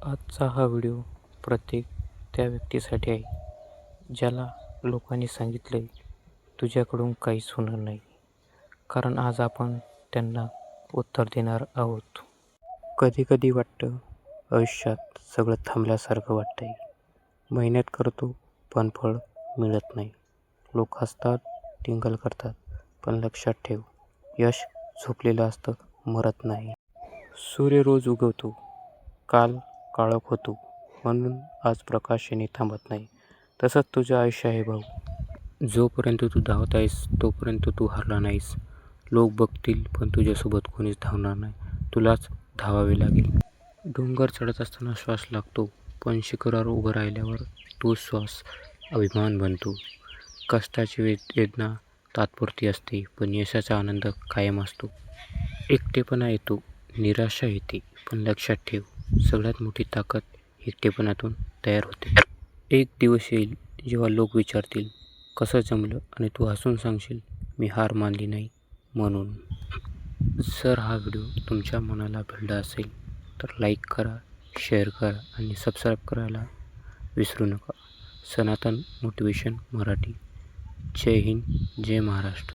आजचा हा व्हिडिओ प्रत्येक त्या व्यक्तीसाठी आहे ज्याला लोकांनी सांगितले तुझ्याकडून काहीच होणार नाही. कारण आज आपण त्यांना उत्तर देणार आहोत. कधी कधी वाटतं आयुष्यात सगळं थांबल्यासारखं वाटतंय. मेहनत करतो पण फळ मिळत नाही. लोक हसतात, टिंगल करतात, पण लक्षात ठेव, यश झोपलेलं असतं, मरत नाही. सूर्य रोज उगवतो, काल काळोख होतो, म्हणून आज प्रकाशाने थांबत नाही. तसंच तुझं आयुष्य आहे भाऊ. जोपर्यंत तू धावत आहेस तोपर्यंत तू हारला नाहीस. लोक बघतील पण तुझ्यासोबत कोणीच धावणार नाही. तुलाच धावावे लागेल. डोंगर चढत असताना श्वास लागतो, पण शिखरावर उभं राहिल्यावर तो श्वास अभिमान बनतो. कष्टाची वेदना तात्पुरती असते, पण यशाचा आनंद कायम असतो. एकटेपणा येतो, निराशा येते, पण लक्षात ठेव, सगळ्यात मोठी ताकद एकटेपणातून तयार होते. एक दिवस येईल जेव्हा लोक विचारतील कसं जमलं आणि तू हसून सांगशील मी हार मानली नाही म्हणून. जर हा व्हिडिओ तुमच्या मनाला भिडला असेल तर लाईक करा, शेअर करा आणि सबस्क्राईब करायला विसरू नका. सनातन मोटिवेशन मराठी. जय हिंद, जय महाराष्ट्र.